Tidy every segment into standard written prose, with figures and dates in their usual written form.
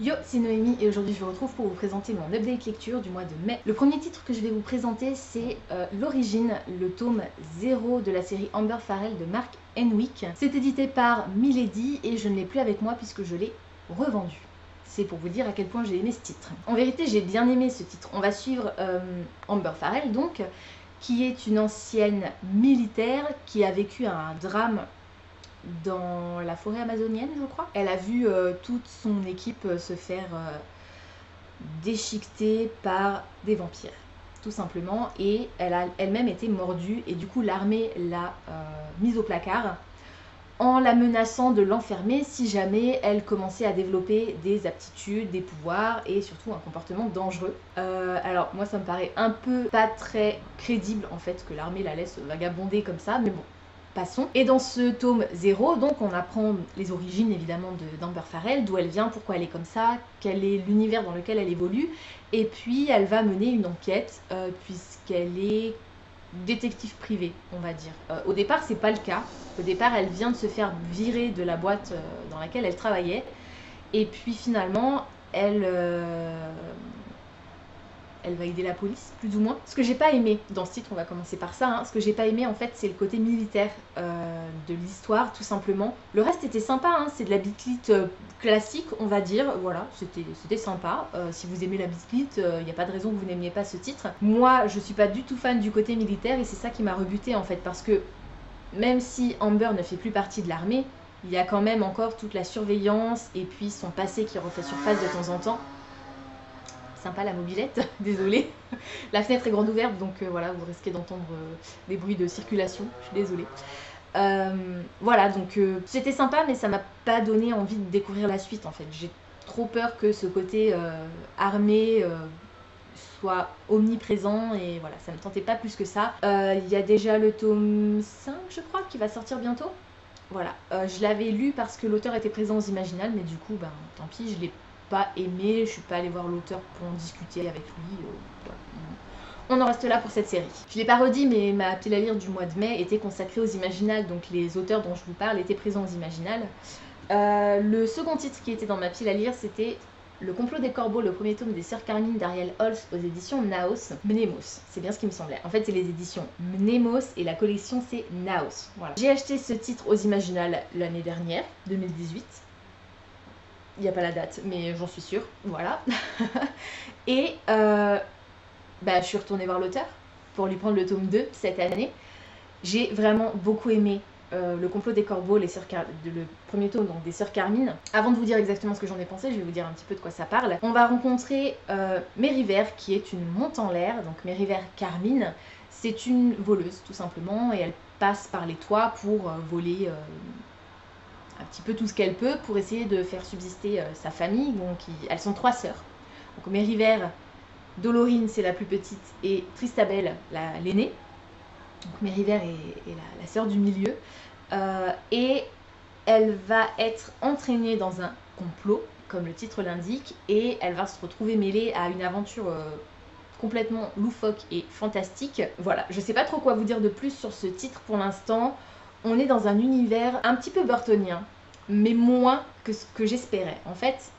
Yo, c'est Noémie et aujourd'hui je vous retrouve pour vous présenter mon update lecture du mois de mai. Le premier titre que je vais vous présenter c'est L'Origine, le tome 0 de la série Amber Farrell de Mark Henwick. C'est édité par Milady et je ne l'ai plus avec moi puisque je l'ai revendu. C'est pour vous dire à quel point j'ai aimé ce titre. En vérité j'ai bien aimé ce titre. On va suivre Amber Farrell donc, qui est une ancienne militaire qui a vécu un drame dans la forêt amazonienne, je crois. Elle a vu toute son équipe se faire déchiqueter par des vampires, tout simplement, et elle a elle-même été mordue, et du coup l'armée l'a mise au placard en la menaçant de l'enfermer si jamais elle commençait à développer des aptitudes, des pouvoirs et surtout un comportement dangereux. Alors moi ça me paraît un peu pas très crédible en fait que l'armée la laisse vagabonder comme ça, mais bon. Passons. Et dans ce tome 0, donc on apprend les origines évidemment d'Amber Farrell, d'où elle vient, pourquoi elle est comme ça, quel est l'univers dans lequel elle évolue, et puis elle va mener une enquête puisqu'elle est détective privée, on va dire. Au départ, c'est pas le cas. Au départ, elle vient de se faire virer de la boîte dans laquelle elle travaillait, et puis finalement, elle va aider la police, plus ou moins. Ce que j'ai pas aimé dans ce titre, on va commencer par ça, hein, ce que j'ai pas aimé en fait c'est le côté militaire de l'histoire, tout simplement. Le reste était sympa, hein, c'est de la bitlit classique, on va dire, voilà, c'était sympa. Si vous aimez la bitlit, il n'y a pas de raison que vous n'aimiez pas ce titre. Moi, je suis pas du tout fan du côté militaire et c'est ça qui m'a rebuté en fait, parce que même si Amber ne fait plus partie de l'armée, il y a quand même encore toute la surveillance et puis son passé qui refait surface de temps en temps. Sympa la mobilette, désolée. La fenêtre est grande ouverte, donc voilà, vous risquez d'entendre des bruits de circulation, je suis désolée. Voilà, donc c'était sympa, mais ça m'a pas donné envie de découvrir la suite en fait. J'ai trop peur que ce côté armé soit omniprésent, et voilà, ça me tentait pas plus que ça. Il y a déjà le tome 5, je crois, qui va sortir bientôt. Voilà, je l'avais lu parce que l'auteur était présent aux Imaginales, mais du coup, ben, tant pis, je l'ai pas aimé, je suis pas allée voir l'auteur pour en discuter avec lui. Voilà. On en reste là pour cette série. Je l'ai pas redit, mais ma pile à lire du mois de mai était consacrée aux Imaginales, donc les auteurs dont je vous parle étaient présents aux Imaginales. Le second titre qui était dans ma pile à lire, c'était Le complot des corbeaux, le premier tome des Sœurs Carmine d'Ariel Holz aux éditions Naos. Mnemos, c'est bien ce qui me semblait. En fait, c'est les éditions Mnemos et la collection c'est Naos. Voilà. J'ai acheté ce titre aux Imaginales l'année dernière, 2018. Il n'y a pas la date, mais j'en suis sûre, voilà. Et je suis retournée voir l'auteur pour lui prendre le tome 2 cette année. J'ai vraiment beaucoup aimé Le complot des corbeaux, le premier tome donc, des Sœurs Carmine. Avant de vous dire exactement ce que j'en ai pensé, je vais vous dire un petit peu de quoi ça parle. On va rencontrer Mériver, qui est une monte en l'air, donc Mériver Carmine. C'est une voleuse, tout simplement, et elle passe par les toits pour voler un petit peu tout ce qu'elle peut pour essayer de faire subsister sa famille. Donc elles sont 3 sœurs. Donc Mériver, Dolorine c'est la plus petite et Tristabel l'aînée. Donc Mériver est la sœur du milieu. Et elle va être entraînée dans un complot, comme le titre l'indique, et elle va se retrouver mêlée à une aventure complètement loufoque et fantastique. Voilà, je sais pas trop quoi vous dire de plus sur ce titre pour l'instant. On est dans un univers un petit peu burtonien, mais moins que ce que j'espérais. En fait,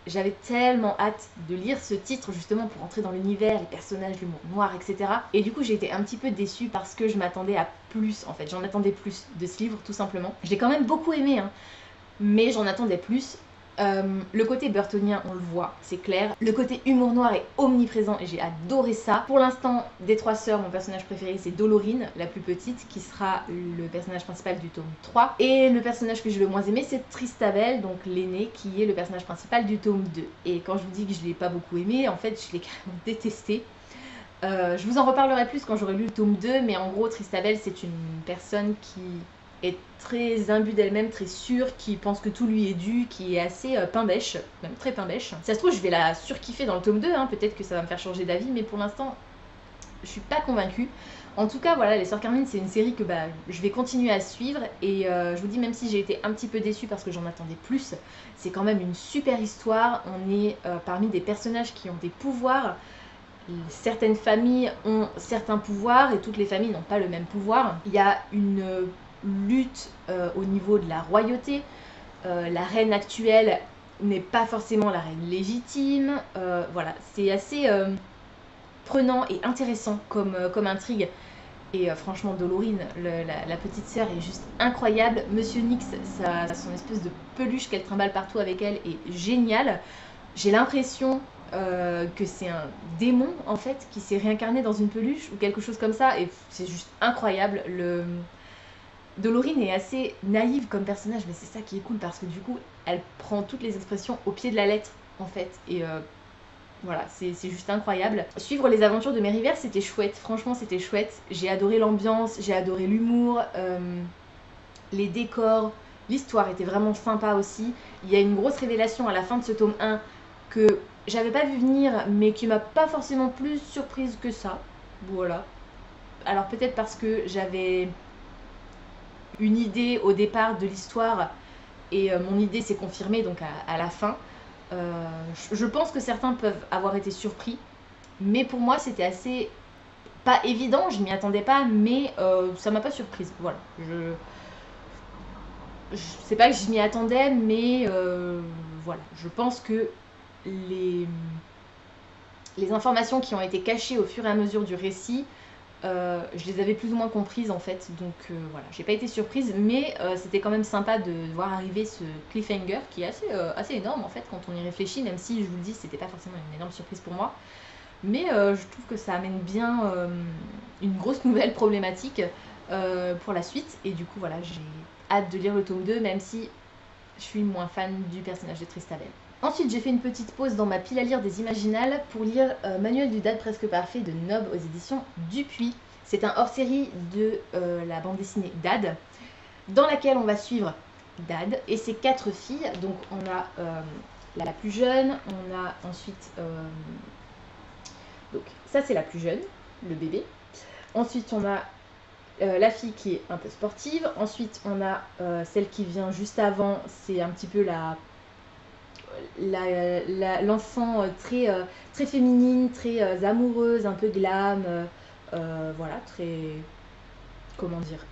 j'avais tellement hâte de lire ce titre justement pour entrer dans l'univers, les personnages, l'humour noir, etc. Et du coup, j'ai été un petit peu déçue parce que je m'attendais à plus, en fait. J'en attendais plus de ce livre, tout simplement. Je l'ai quand même beaucoup aimé, hein, mais j'en attendais plus. Le côté burtonien, on le voit, c'est clair. Le côté humour noir est omniprésent et j'ai adoré ça. Pour l'instant, des 3 sœurs, mon personnage préféré c'est Dolorine, la plus petite, qui sera le personnage principal du tome 3. Et le personnage que j'ai le moins aimé c'est Tristabel, donc l'aînée, qui est le personnage principal du tome 2. Et quand je vous dis que je l'ai pas beaucoup aimé, en fait je l'ai carrément détesté. Je vous en reparlerai plus quand j'aurai lu le tome 2, mais en gros Tristabel c'est une personne qui est très imbue d'elle-même, très sûre, qui pense que tout lui est dû, qui est assez pain-bêche, même très pain-bêche. Si ça se trouve, je vais la surkiffer dans le tome 2, hein, peut-être que ça va me faire changer d'avis, mais pour l'instant, je suis pas convaincue. En tout cas, voilà, les Sœurs Carmine, c'est une série que je vais continuer à suivre, et je vous dis, même si j'ai été un petit peu déçue parce que j'en attendais plus, c'est quand même une super histoire. On est parmi des personnages qui ont des pouvoirs. Certaines familles ont certains pouvoirs, et toutes les familles n'ont pas le même pouvoir. Il y a une lutte au niveau de la royauté. La reine actuelle n'est pas forcément la reine légitime. Voilà, c'est assez prenant et intéressant comme intrigue. Et franchement, Dolorine, la petite sœur, est juste incroyable. Monsieur Nyx, son espèce de peluche qu'elle trimballe partout avec elle est génial. J'ai l'impression que c'est un démon en fait qui s'est réincarné dans une peluche ou quelque chose comme ça, et c'est juste incroyable. Dolorine est assez naïve comme personnage, mais c'est ça qui est cool parce que du coup elle prend toutes les expressions au pied de la lettre en fait, et voilà, c'est juste incroyable. Suivre les aventures de Mériver, c'était chouette, franchement c'était chouette. J'ai adoré l'ambiance, j'ai adoré l'humour, les décors, l'histoire était vraiment sympa aussi. Il y a une grosse révélation à la fin de ce tome 1 que j'avais pas vu venir, mais qui m'a pas forcément plus surprise que ça. Voilà. Alors peut-être parce que j'avais une idée au départ de l'histoire et mon idée s'est confirmée donc à la fin. Je pense que certains peuvent avoir été surpris, mais pour moi c'était assez pas évident, je m'y attendais pas, mais ça m'a pas surprise. Voilà, je sais pas que je m'y attendais, mais voilà, je pense que les informations qui ont été cachées au fur et à mesure du récit, je les avais plus ou moins comprises en fait, donc voilà, j'ai pas été surprise, mais c'était quand même sympa de voir arriver ce cliffhanger qui est assez énorme en fait quand on y réfléchit, même si je vous le dis, c'était pas forcément une énorme surprise pour moi, mais je trouve que ça amène bien une grosse nouvelle problématique pour la suite, et du coup voilà, j'ai hâte de lire le tome 2, même si je suis moins fan du personnage de Tristabel. Ensuite, j'ai fait une petite pause dans ma pile à lire des Imaginales pour lire Manuel du Dad presque parfait de Nob aux éditions Dupuis. C'est un hors-série de la bande dessinée Dad, dans laquelle on va suivre Dad et ses 4 filles. Donc on a la plus jeune, on a ensuite... donc ça c'est la plus jeune, le bébé. Ensuite on a la fille qui est un peu sportive. Ensuite on a celle qui vient juste avant, c'est un petit peu l'enfant très féminine, très amoureuse, un peu glam, voilà, très, comment dire,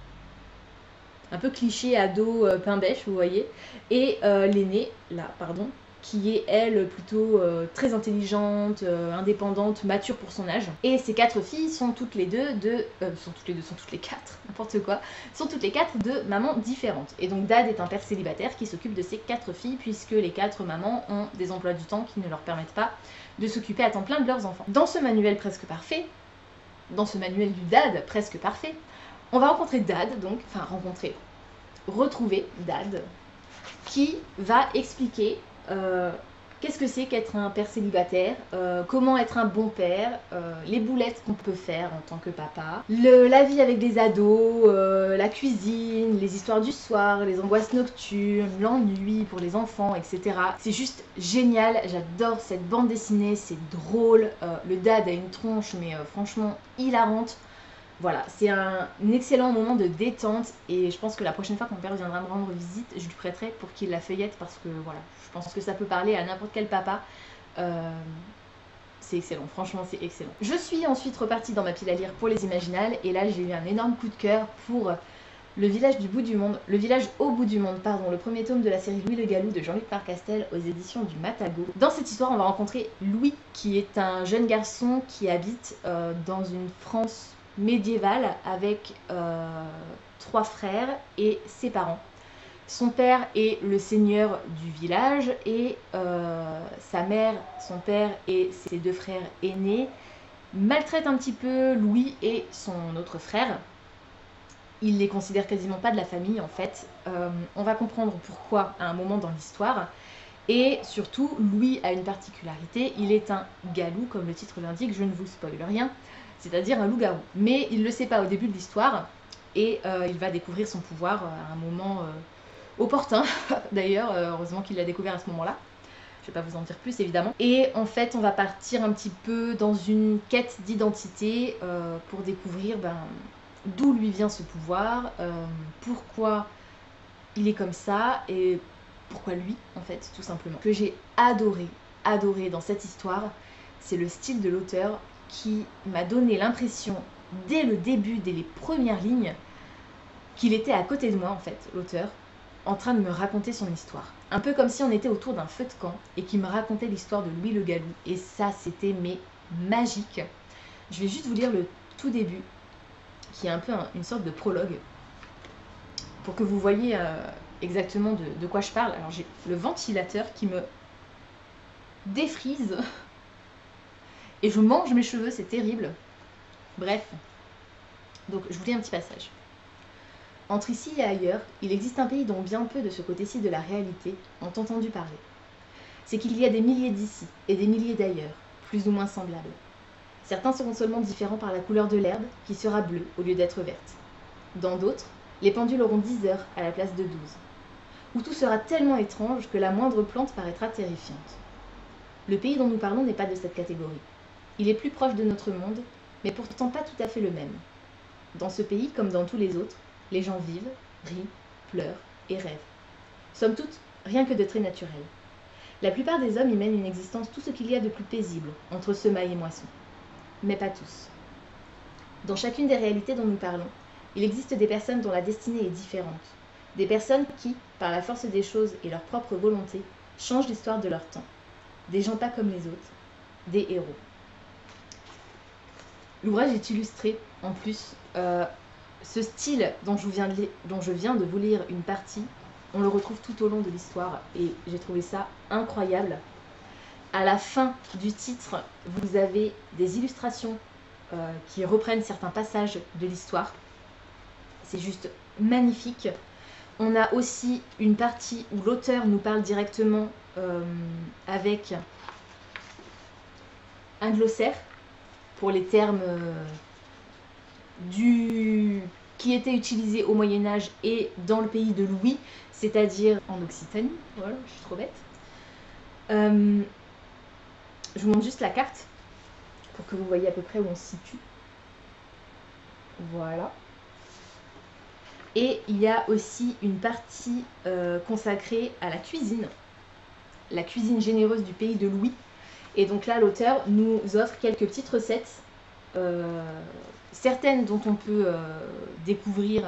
un peu cliché ado pain bêche, vous voyez. Et l'aînée, là, pardon, qui est elle plutôt très intelligente, indépendante, mature pour son âge. Et ces 4 filles sont toutes les deux sont toutes les 4, n'importe quoi, sont toutes les 4 de mamans différentes. Et donc Dad est un père célibataire qui s'occupe de ces 4 filles, puisque les 4 mamans ont des emplois du temps qui ne leur permettent pas de s'occuper à temps plein de leurs enfants. Dans ce manuel presque parfait, dans ce manuel du Dad presque parfait, on va rencontrer Dad, donc, enfin retrouver Dad, qui va expliquer qu'est-ce que c'est qu'être un père célibataire, comment être un bon père, les boulettes qu'on peut faire en tant que papa, la vie avec des ados, la cuisine, les histoires du soir, les angoisses nocturnes, l'ennui pour les enfants, etc. C'est juste génial, j'adore cette bande dessinée, c'est drôle, le Dad a une tronche mais franchement hilarante. Voilà, c'est un excellent moment de détente et je pense que la prochaine fois que mon père viendra me rendre visite, je lui prêterai pour qu'il la feuillette parce que voilà, je pense que ça peut parler à n'importe quel papa. C'est excellent, franchement c'est excellent. Je suis ensuite repartie dans ma pile à lire pour les Imaginales et là j'ai eu un énorme coup de cœur pour Le village du bout du monde, Le village au bout du monde, pardon, le premier tome de la série Louis le Gallou de Jean-Luc Marcastel aux éditions du Matagot. Dans cette histoire, on va rencontrer Louis, qui est un jeune garçon qui habite dans une France médiévale avec 3 frères et ses parents. Son père est le seigneur du village et sa mère, son père et ses 2 frères aînés maltraitent un petit peu Louis et son autre frère. Il les considère quasiment pas de la famille en fait. On va comprendre pourquoi à un moment dans l'histoire. Et surtout, Louis a une particularité, il est un galou, comme le titre l'indique, je ne vous spoile rien, c'est-à-dire un loup-garou. Mais il ne le sait pas au début de l'histoire, et il va découvrir son pouvoir à un moment opportun, d'ailleurs, heureusement qu'il l'a découvert à ce moment-là. Je ne vais pas vous en dire plus évidemment. Et en fait, on va partir un petit peu dans une quête d'identité pour découvrir d'où lui vient ce pouvoir, pourquoi il est comme ça, et pourquoi lui, en fait, tout simplement. Ce que j'ai adoré dans cette histoire, c'est le style de l'auteur qui m'a donné l'impression, dès le dès les premières lignes, qu'il était à côté de moi, en fait, l'auteur. en train de me raconter son histoire. Un peu comme si on était autour d'un feu de camp et qu'il me racontait l'histoire de Louis le Gallou. Et ça, c'était mais magique. Je vais juste vous lire le tout début, qui est un peu une sorte de prologue, pour que vous voyez exactement de quoi je parle. Alors j'ai le ventilateur qui me défrise et je mange mes cheveux, c'est terrible. Bref, donc je vous lis un petit passage. Entre ici et ailleurs, il existe un pays dont bien peu de ce côté-ci de la réalité ont entendu parler. C'est qu'il y a des milliers d'ici et des milliers d'ailleurs, plus ou moins semblables. Certains seront seulement différents par la couleur de l'herbe, qui sera bleue au lieu d'être verte. Dans d'autres, les pendules auront 10 heures à la place de 12. Où tout sera tellement étrange que la moindre plante paraîtra terrifiante. Le pays dont nous parlons n'est pas de cette catégorie. Il est plus proche de notre monde, mais pourtant pas tout à fait le même. Dans ce pays, comme dans tous les autres, les gens vivent, rient, pleurent et rêvent. Somme toute, rien que de très naturel. La plupart des hommes y mènent une existence tout ce qu'il y a de plus paisible, entre semailles et moissons. Mais pas tous. Dans chacune des réalités dont nous parlons, il existe des personnes dont la destinée est différente. Des personnes qui, par la force des choses et leur propre volonté, changent l'histoire de leur temps. Des gens pas comme les autres, des héros. L'ouvrage est illustré, en plus. Ce style dont je viens de vous lire une partie, on le retrouve tout au long de l'histoire et j'ai trouvé ça incroyable. À la fin du titre, vous avez des illustrations qui reprennent certains passages de l'histoire. C'est juste magnifique. On a aussi une partie où l'auteur nous parle directement avec un glossaire pour les termes qui étaient utilisés au Moyen-Âge et dans le pays de Louis, c'est-à-dire en Occitanie. Voilà, je suis trop bête. Je vous montre juste la carte pour que vous voyez à peu près où on se situe. Voilà. Et il y a aussi une partie consacrée à la cuisine généreuse du pays de Louis. Et donc là, l'auteur nous offre quelques petites recettes, certaines dont on peut découvrir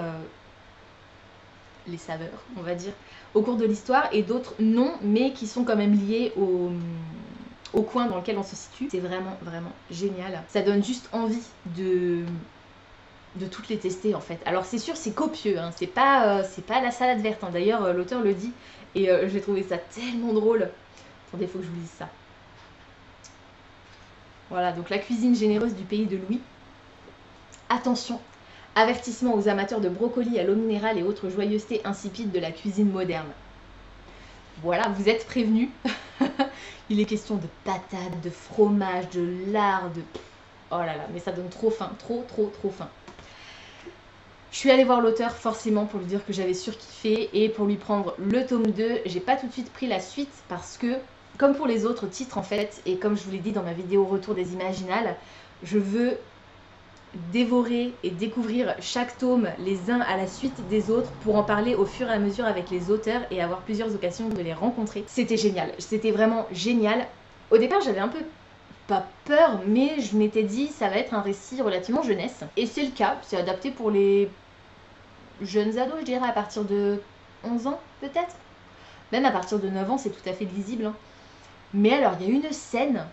les saveurs, on va dire, au cours de l'histoire, et d'autres non, mais qui sont quand même liées au coin dans lequel on se situe. C'est vraiment, vraiment génial. Ça donne juste envie de toutes les tester en fait. Alors c'est sûr, c'est copieux, hein. C'est pas la salade verte, hein. D'ailleurs l'auteur le dit et j'ai trouvé ça tellement drôle. Attendez, faut que je vous dise ça. Voilà, donc la cuisine généreuse du pays de Louis. Attention, avertissement aux amateurs de brocolis à l'eau minérale et autres joyeusetés insipides de la cuisine moderne. Voilà, vous êtes prévenus. Il est question de patates, de fromage, de lard, de... Oh là là, mais ça donne trop faim, trop faim. Je suis allée voir l'auteur forcément pour lui dire que j'avais surkiffé et pour lui prendre le tome 2. J'ai pas tout de suite pris la suite parce que, comme pour les autres titres en fait, et comme je vous l'ai dit dans ma vidéo retour des Imaginales, je veux dévorer et découvrir chaque tome les uns à la suite des autres pour en parler au fur et à mesure avec les auteurs et avoir plusieurs occasions de les rencontrer. C'était génial, c'était vraiment génial. Au départ j'avais un peu pas peur, mais je m'étais dit ça va être un récit relativement jeunesse. Et c'est le cas, c'est adapté pour les jeunes ados, je dirais à partir de 11 ans peut-être. Même à partir de 9 ans c'est tout à fait lisible, hein. Mais alors il y a une scène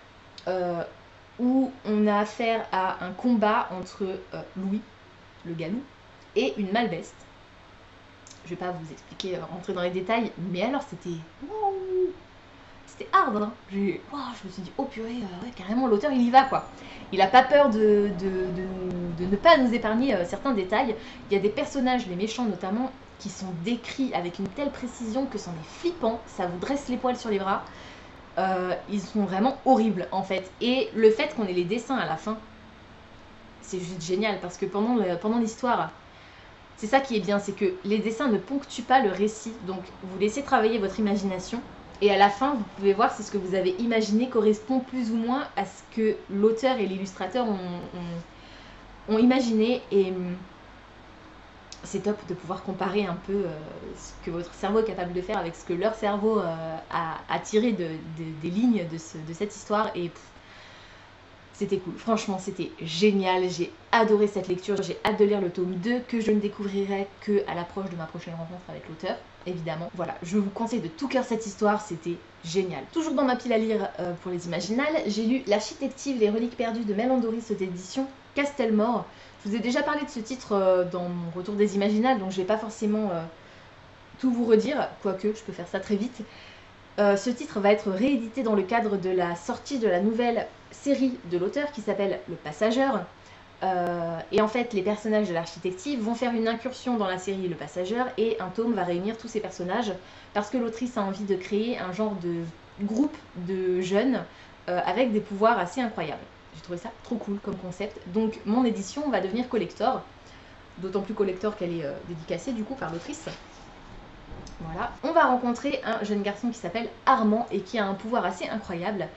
où on a affaire à un combat entre Louis, le Gallou, et une Malveste. Je vais pas vous expliquer, rentrer dans les détails, mais alors c'était... Wow, c'était hard, hein. Je me suis dit, oh purée, ouais, carrément l'auteur il y va quoi. Il a pas peur de ne pas nous épargner certains détails. Il y a des personnages, les méchants notamment, qui sont décrits avec une telle précision que c'en est flippant, ça vous dresse les poils sur les bras. Ils sont vraiment horribles en fait. Et le fait qu'on ait les dessins à la fin, c'est juste génial parce que pendant l'histoire, c'est ça qui est bien, c'est que les dessins ne ponctuent pas le récit. Donc vous laissez travailler votre imagination et à la fin vous pouvez voir si ce que vous avez imaginé correspond plus ou moins à ce que l'auteur et l'illustrateur ont imaginé. Et c'est top de pouvoir comparer un peu ce que votre cerveau est capable de faire avec ce que leur cerveau a tiré des lignes de cette histoire. Et c'était cool. Franchement, c'était génial. J'ai adoré cette lecture. J'ai hâte de lire le tome 2 que je ne découvrirai que à l'approche de ma prochaine rencontre avec l'auteur, évidemment. Voilà, je vous conseille de tout cœur cette histoire, c'était génial. Toujours dans ma pile à lire pour les imaginales, j'ai lu L'Architective, les reliques perdues de Mélandoris aux éditions Castelmore. Je vous ai déjà parlé de ce titre dans mon retour des imaginales, donc je vais pas forcément tout vous redire, quoique je peux faire ça très vite. Ce titre va être réédité dans le cadre de la sortie de la nouvelle série de l'auteur qui s'appelle Le Passageur. Et en fait, les personnages de l'Architective vont faire une incursion dans la série Le Passageur et un tome va réunir tous ces personnages parce que l'autrice a envie de créer un genre de groupe de jeunes avec des pouvoirs assez incroyables. J'ai trouvé ça trop cool comme concept. Donc mon édition va devenir collector, d'autant plus collector qu'elle est dédicacée du coup par l'autrice. Voilà. On va rencontrer un jeune garçon qui s'appelle Armand et qui a un pouvoir assez incroyable.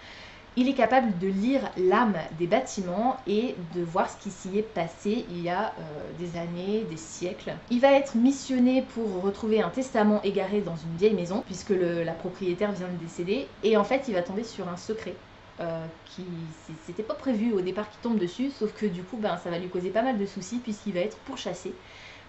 Il est capable de lire l'âme des bâtiments et de voir ce qui s'y est passé il y a des années, des siècles. Il va être missionné pour retrouver un testament égaré dans une vieille maison, puisque la propriétaire vient de décéder. Et en fait, il va tomber sur un secret qui c'était pas prévu au départ qu'il tombe dessus, sauf que du coup, ça va lui causer pas mal de soucis puisqu'il va être pourchassé.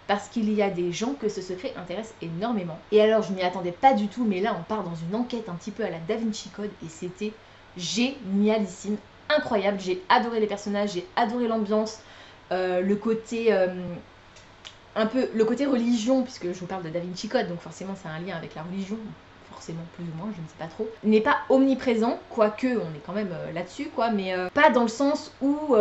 Parce qu'il y a des gens que ce secret intéresse énormément. Et alors, je m'y attendais pas du tout, mais là, on part dans une enquête un petit peu à la Da Vinci Code et c'était génialissime, incroyable. J'ai adoré les personnages, j'ai adoré l'ambiance, le côté un peu le côté religion, puisque je vous parle de Da Vinci Code, donc forcément c'est un lien avec la religion, forcément plus ou moins, je ne sais pas trop, n'est pas omniprésent, quoique on est quand même là-dessus quoi, mais pas dans le sens où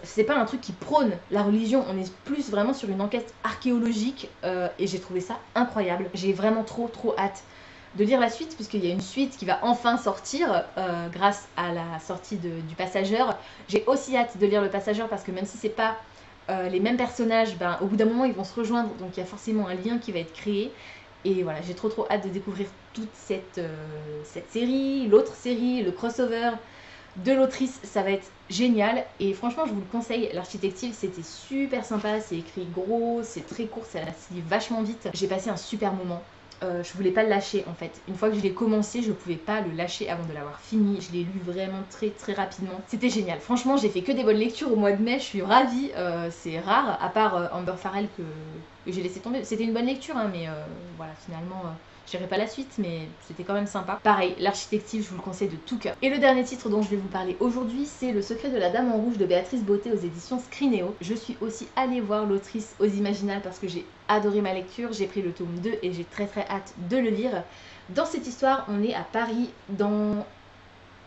c'est pas un truc qui prône la religion, on est plus vraiment sur une enquête archéologique et j'ai trouvé ça incroyable. J'ai vraiment trop hâte de lire la suite, puisqu'il y a une suite qui va enfin sortir grâce à la sortie du Passageur. J'ai aussi hâte de lire le Passageur parce que même si c'est pas les mêmes personnages, au bout d'un moment ils vont se rejoindre, donc il y a forcément un lien qui va être créé. Et voilà, j'ai trop hâte de découvrir toute cette série, l'autre série, le crossover de l'autrice, ça va être génial. Et franchement, je vous le conseille, L'Architective, c'était super sympa, c'est écrit gros, c'est très court, ça se lit vachement vite. J'ai passé un super moment. Je voulais pas le lâcher en fait. Une fois que je l'ai commencé, je pouvais pas le lâcher avant de l'avoir fini. Je l'ai lu vraiment très rapidement. C'était génial. Franchement, j'ai fait que des bonnes lectures au mois de mai. Je suis ravie. C'est rare, à part Amber Farrell que j'ai laissé tomber. C'était une bonne lecture, hein, mais voilà, finalement, je dirais pas la suite, mais c'était quand même sympa. Pareil, L'Architective, je vous le conseille de tout cœur. Et le dernier titre dont je vais vous parler aujourd'hui, c'est Le Secret de la Dame en Rouge de Béatrice Beauté aux éditions Scrineo. Je suis aussi allée voir l'autrice aux Imaginales parce que j'ai adoré ma lecture. J'ai pris le tome 2 et j'ai très hâte de le lire. Dans cette histoire, on est à Paris dans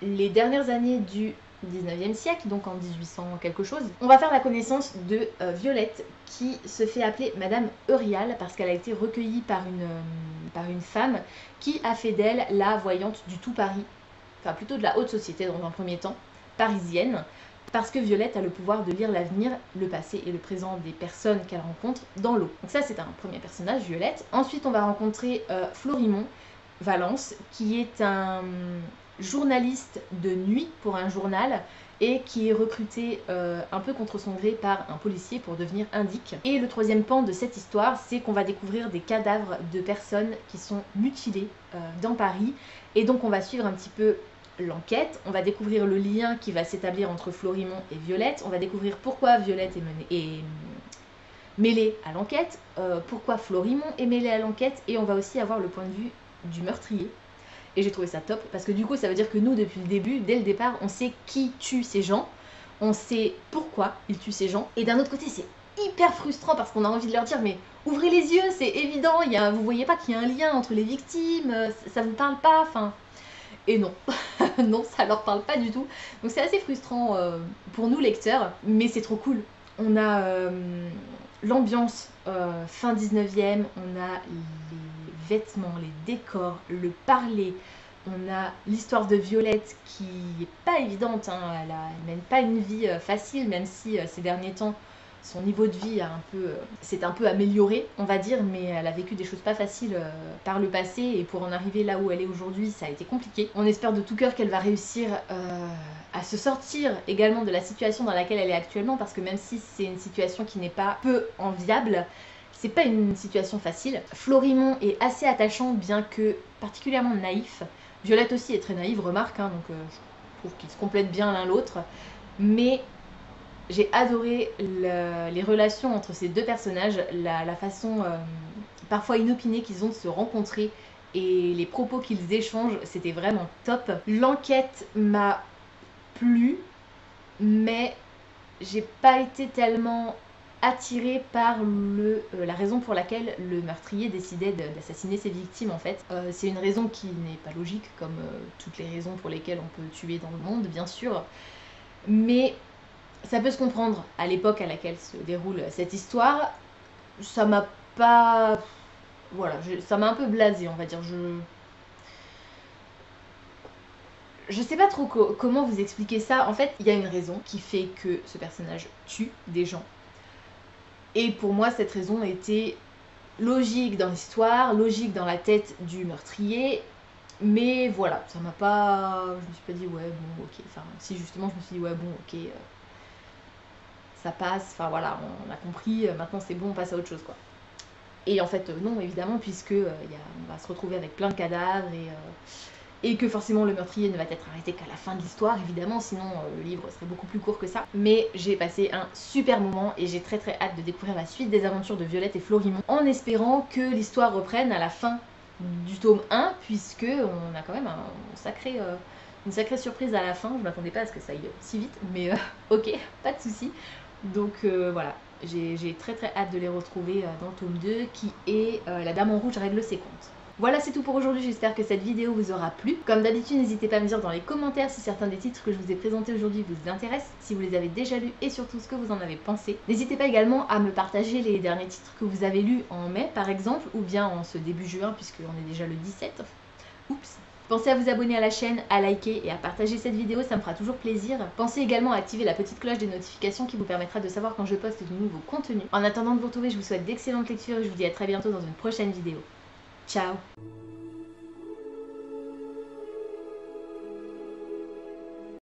les dernières années du 19e siècle, donc en 1800 quelque chose. On va faire la connaissance de Violette qui se fait appeler Madame Eurial parce qu'elle a été recueillie par une femme qui a fait d'elle la voyante du tout Paris, enfin plutôt de la haute société dans un premier temps, parisienne, parce que Violette a le pouvoir de lire l'avenir, le passé et le présent des personnes qu'elle rencontre dans l'eau. Donc ça c'est un premier personnage, Violette. Ensuite on va rencontrer Florimond Valence qui est un journaliste de nuit pour un journal et qui est recruté un peu contre son gré par un policier pour devenir indique. Et le troisième pan de cette histoire, c'est qu'on va découvrir des cadavres de personnes qui sont mutilées dans Paris. Et donc on va suivre un petit peu l'enquête, on va découvrir le lien qui va s'établir entre Florimond et Violette, on va découvrir pourquoi Violette est mêlée à l'enquête, pourquoi Florimond est mêlé à l'enquête, et on va aussi avoir le point de vue du meurtrier. Et j'ai trouvé ça top, parce que du coup ça veut dire que nous depuis le début, dès le départ, on sait qui tue ces gens, on sait pourquoi ils tuent ces gens, et d'un autre côté c'est hyper frustrant parce qu'on a envie de leur dire mais ouvrez les yeux, c'est évident, vous voyez pas qu'il y a un lien entre les victimes, ça vous parle pas, enfin... Et non, non, ça leur parle pas du tout. Donc c'est assez frustrant pour nous lecteurs, mais c'est trop cool. On a l'ambiance fin 19e, on a les vêtements, les décors, le parler, on a l'histoire de Violette qui est pas évidente, hein. Elle mène pas une vie facile, même si ces derniers temps son niveau de vie s'est un peu amélioré, on va dire, mais elle a vécu des choses pas faciles par le passé, et pour en arriver là où elle est aujourd'hui, ça a été compliqué. On espère de tout cœur qu'elle va réussir à se sortir également de la situation dans laquelle elle est actuellement, parce que même si c'est une situation qui n'est pas peu enviable, c'est pas une situation facile. Florimond est assez attachant, bien que particulièrement naïf. Violette aussi est très naïve, remarque, hein, donc je trouve qu'ils se complètent bien l'un l'autre. mais j'ai adoré les relations entre ces deux personnages, la façon parfois inopinée qu'ils ont de se rencontrer et les propos qu'ils échangent, c'était vraiment top. L'enquête m'a plu, mais j'ai pas été tellement attirée par la raison pour laquelle le meurtrier décidait d'assassiner ses victimes en fait. C'est une raison qui n'est pas logique, comme toutes les raisons pour lesquelles on peut tuer dans le monde, bien sûr. Mais ça peut se comprendre à l'époque à laquelle se déroule cette histoire. Ça m'a pas... Voilà, ça m'a un peu blasé, on va dire. Je sais pas trop comment vous expliquer ça. En fait, il y a une raison qui fait que ce personnage tue des gens. Et pour moi, cette raison était logique dans l'histoire, logique dans la tête du meurtrier. Mais voilà, ça m'a pas... Je me suis pas dit, ouais, bon, ok. Enfin, si justement, je me suis dit, ouais, bon, ok, ça passe. Enfin voilà, on a compris, maintenant c'est bon, on passe à autre chose, quoi. Et en fait, non, évidemment, puisque on va se retrouver avec plein de cadavres et que forcément le meurtrier ne va être arrêté qu'à la fin de l'histoire, évidemment, sinon le livre serait beaucoup plus court que ça. Mais j'ai passé un super moment et j'ai très hâte de découvrir la suite des aventures de Violette et Florimond, en espérant que l'histoire reprenne à la fin du tome 1, puisque on a quand même une sacrée surprise à la fin. Je m'attendais pas à ce que ça aille si vite, mais ok, pas de souci. Donc voilà, j'ai très hâte de les retrouver dans le tome 2 qui est La Dame en Rouge règle ses comptes. Voilà, c'est tout pour aujourd'hui, j'espère que cette vidéo vous aura plu. Comme d'habitude, n'hésitez pas à me dire dans les commentaires si certains des titres que je vous ai présentés aujourd'hui vous intéressent, si vous les avez déjà lus et surtout ce que vous en avez pensé. N'hésitez pas également à me partager les derniers titres que vous avez lus en mai par exemple, ou bien en ce début juin puisqu'on est déjà le 17. Oups. Pensez à vous abonner à la chaîne, à liker et à partager cette vidéo, ça me fera toujours plaisir. Pensez également à activer la petite cloche des notifications qui vous permettra de savoir quand je poste de nouveaux contenus. En attendant de vous retrouver, je vous souhaite d'excellentes lectures et je vous dis à très bientôt dans une prochaine vidéo. Ciao!